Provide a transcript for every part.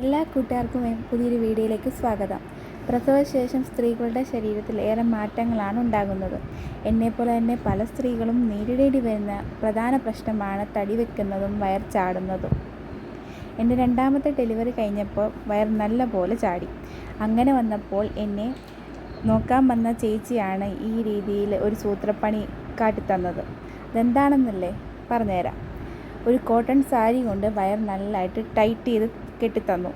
എല്ലാ കൂട്ടുകാർക്കും പുതിയൊരു വീഡിയോയിലേക്ക് സ്വാഗതം. പ്രസവശേഷം സ്ത്രീകളുടെ ശരീരത്തിൽ ഏറെ മാറ്റങ്ങളാണ് ഉണ്ടാകുന്നത്. എന്നെപ്പോലെ തന്നെ പല സ്ത്രീകളും നേരിടേണ്ടി വരുന്ന പ്രധാന പ്രശ്നമാണ് തടി വെക്കുന്നതും വയർ ചാടുന്നതും. എൻ്റെ രണ്ടാമത്തെ ഡെലിവറി കഴിഞ്ഞപ്പോൾ വയർ നല്ല പോലെ ചാടി. അങ്ങനെ വന്നപ്പോൾ എന്നെ നോക്കാൻ വന്ന ചേച്ചിയാണ് ഈ രീതിയിൽ ഒരു സൂത്രപ്പണി കാട്ടിത്തന്നത്. അതെന്താണെന്നല്ലേ പറഞ്ഞുതരാം. ഒരു കോട്ടൺ സാരി കൊണ്ട് വയർ നല്ലതായിട്ട് ടൈറ്റ് ചെയ്ത് കെട്ടിത്തന്നു.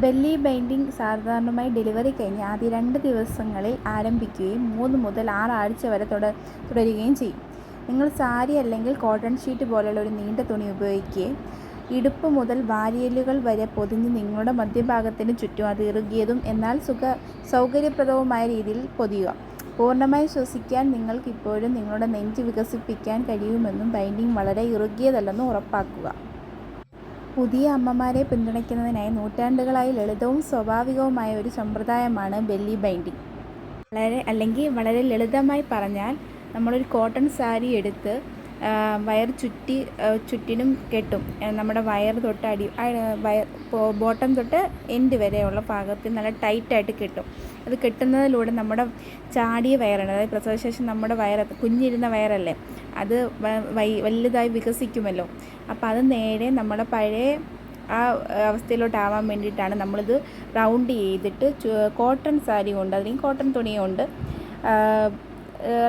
ബെല്ലി ബൈൻഡിങ് സാധാരണമായി ഡെലിവറി കഴിഞ്ഞ് ആദ്യ 2 ദിവസങ്ങളിൽ ആരംഭിക്കുകയും 3 മുതൽ 6 ആഴ്ച വരെ തുടരുകയും ചെയ്യും. നിങ്ങൾ സാരി അല്ലെങ്കിൽ കോട്ടൺ ഷീറ്റ് പോലെയുള്ള ഒരു നീണ്ട തുണി ഉപയോഗിക്കുകയും ഇടുപ്പ് മുതൽ വാരിയലുകൾ വരെ പൊതിഞ്ഞ് നിങ്ങളുടെ മധ്യഭാഗത്തിന് ചുറ്റും അത് ഇറുകിയതും എന്നാൽ സൗകര്യപ്രദവുമായ രീതിയിൽ പൊതിയുക. പൂർണ്ണമായി ശ്വസിക്കാൻ നിങ്ങൾക്ക് ഇപ്പോഴും നിങ്ങളുടെ നെഞ്ച് വികസിപ്പിക്കാൻ കഴിയുമെന്നും ബൈൻഡിങ് വളരെ ഇറുകിയതല്ലെന്നും ഉറപ്പാക്കുക. പുതിയ അമ്മമാരെ പിന്തുണയ്ക്കുന്നതിനായി നൂറ്റാണ്ടുകളായി ലളിതവും സ്വാഭാവികവുമായ ഒരു സമ്പ്രദായമാണ് ബെല്ലി ബൈൻഡിങ്. വളരെ ലളിതമായി പറഞ്ഞാൽ, നമ്മളൊരു കോട്ടൺ സാരി എടുത്ത് വയർ ചുറ്റിനും കെട്ടും. നമ്മുടെ വയർ തൊട്ട് ബോട്ടം തൊട്ട് എൻഡ് വരെയുള്ള ഭാഗത്ത് നല്ല ടൈറ്റായിട്ട് കെട്ടും. അത് കെട്ടുന്നതിലൂടെ നമ്മുടെ ചാടിയ വയറാണ്, അതായത് പ്രസവശേഷം നമ്മുടെ കുഞ്ഞിരുന്ന വയറല്ലേ, അത് വലുതായി വികസിക്കുമല്ലോ. അപ്പോൾ അത് നേരെ നമ്മുടെ പഴയ ആ അവസ്ഥയിലോട്ടാവാൻ വേണ്ടിയിട്ടാണ് നമ്മളിത് റൗണ്ട് ചെയ്തിട്ട് കോട്ടൺ സാരി കൊണ്ട് അല്ലെങ്കിൽ കോട്ടൺ തുണി കൊണ്ട്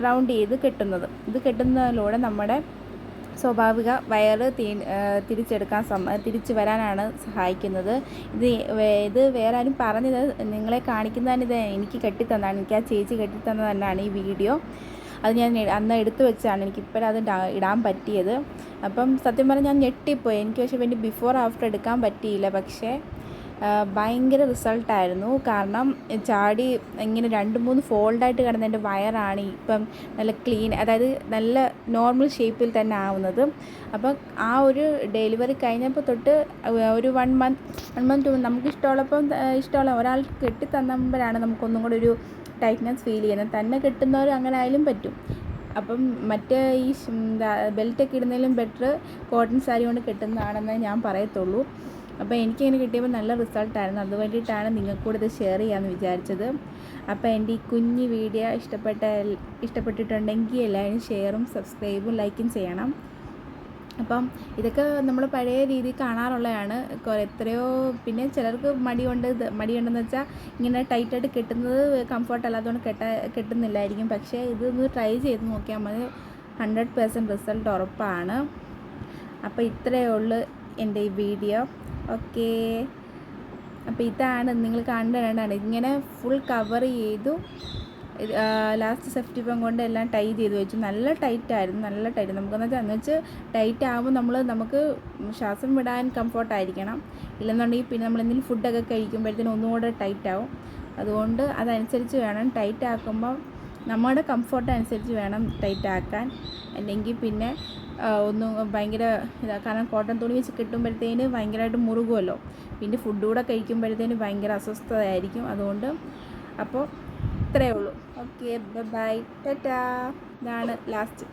റൗണ്ട് ചെയ്ത് കെട്ടുന്നത്. ഇത് കെട്ടുന്നതിലൂടെ നമ്മുടെ സ്വാഭാവിക വയറ് തിരിച്ചു വരാനാണ് സഹായിക്കുന്നത്. ഇത് വേറെ ആരും പറഞ്ഞത്, നിങ്ങളെ കാണിക്കുന്നതാണ്. ഇത് എനിക്ക് കെട്ടിത്തന്നാണ്, എനിക്ക് ആ ചേച്ചി കെട്ടിത്തന്നത് തന്നെയാണ് ഈ വീഡിയോ. അത് ഞാൻ അന്ന് എടുത്തു വെച്ചാണ്, എനിക്കിപ്പോഴത് ഇടാൻ പറ്റിയത്. അപ്പം സത്യം പറഞ്ഞാൽ ഞാൻ ഞെട്ടിപ്പോയി. എനിക്ക് പക്ഷേ വേണ്ടി ബിഫോർ ആഫ്റ്റർ എടുക്കാൻ പറ്റിയില്ല. പക്ഷേ ഭയങ്കര റിസൾട്ടായിരുന്നു. കാരണം ചാടി ഇങ്ങനെ 2-3 ഫോൾഡായിട്ട് കിടന്ന എൻ്റെ വയറാണ് ഇപ്പം നല്ല ക്ലീൻ, അതായത് നല്ല നോർമൽ ഷേപ്പിൽ തന്നെ ആവുന്നത്. അപ്പം ആ ഒരു ഡെലിവറി കഴിഞ്ഞപ്പോൾ തൊട്ട് ഒരു 1 മന്ത് നമുക്ക് ഇഷ്ടമുള്ള ഒരാൾ കെട്ടി തന്നപ്പോഴാണ് നമുക്കൊന്നും കൂടെ ഒരു ടൈറ്റ്നെസ് ഫീൽ ചെയ്യുന്നത്. തന്നെ കെട്ടുന്നവർ അങ്ങനെ ആയാലും പറ്റും. അപ്പം മറ്റേ ഈ ബെൽറ്റൊക്കെ ഇടുന്നതിലും ബെറ്റർ കോട്ടൺ സാരി കൊണ്ട് കെട്ടുന്നതാണെന്നേ ഞാൻ പറയത്തുള്ളൂ. അപ്പോൾ എനിക്കിങ്ങനെ കിട്ടിയപ്പോൾ നല്ല റിസൾട്ടായിരുന്നു. അതുവേണ്ടിയിട്ടാണ് നിങ്ങൾക്കൂടെ ഇത് ഷെയർ ചെയ്യാമെന്ന് വിചാരിച്ചത്. അപ്പോൾ എൻ്റെ ഈ കുഞ്ഞ് വീഡിയോ ഇഷ്ടപ്പെട്ടിട്ടുണ്ടെങ്കിൽ എല്ലാവരും ഷെയറും സബ്സ്ക്രൈബും ലൈക്കും ചെയ്യണം. അപ്പം ഇതൊക്കെ നമ്മൾ പഴയ രീതിയിൽ കാണാറുള്ളതാണ്. എത്രയോ പിന്നെ ചിലർക്ക് മടിയുണ്ടെന്ന് വെച്ചാൽ ഇങ്ങനെ ടൈറ്റായിട്ട് കെട്ടുന്നത് കംഫർട്ട് അല്ലാത്തതുകൊണ്ട് കെട്ടുന്നില്ലായിരിക്കും. പക്ഷേ ഇതൊന്ന് ട്രൈ ചെയ്ത് നോക്കിയാൽ മതി, 100% റിസൾട്ട് ഉറപ്പാണ്. അപ്പോൾ ഇത്രയേ ഉള്ളൂ എൻ്റെ ഈ വീഡിയോ. ഓക്കേ, അപ്പോൾ ഇതാണ് നിങ്ങൾ കണ്ടതാണ്. ഇങ്ങനെ ഫുൾ കവർ ചെയ്തു. ലാസ്റ്റ് സെഫ്റ്റി പെൻ കൊണ്ട് എല്ലാം ടൈറ്റ് ചെയ്ത് വെച്ചു. നല്ല ടൈറ്റായിരുന്നു, നല്ല ടൈറ്റ്. നമുക്കെന്ന് വെച്ചാൽ ടൈറ്റ് ആകുമ്പോൾ നമുക്ക് ശ്വാസം വിടാൻ കംഫർട്ടായിരിക്കണം. ഇല്ലെന്നുണ്ടെങ്കിൽ പിന്നെ നമ്മളെന്തെങ്കിലും ഫുഡൊക്കെ കഴിക്കുമ്പോഴത്തേനും ഒന്നുകൂടെ ടൈറ്റ് ആവും. അതുകൊണ്ട് അതനുസരിച്ച് വേണം ടൈറ്റ് ആക്കുമ്പോൾ, നമ്മുടെ കംഫർട്ട് അനുസരിച്ച് വേണം ടൈറ്റ് ആക്കാൻ. അല്ലെങ്കിൽ പിന്നെ ഒന്നും ഭയങ്കര കാരണം കോട്ടൺ തുണി വെച്ച് കിട്ടുമ്പോഴത്തേന് ഭയങ്കരമായിട്ട് മുറുകുമല്ലോ. പിന്നെ ഫുഡ് കൂടെ കഴിക്കുമ്പോഴത്തേന് ഭയങ്കര അസ്വസ്ഥതയായിരിക്കും. അതുകൊണ്ട് അപ്പോൾ ഇത്രയേ ഉള്ളൂ. Okay, bye, tata. ഇതാണ് ലാസ്റ്റ്.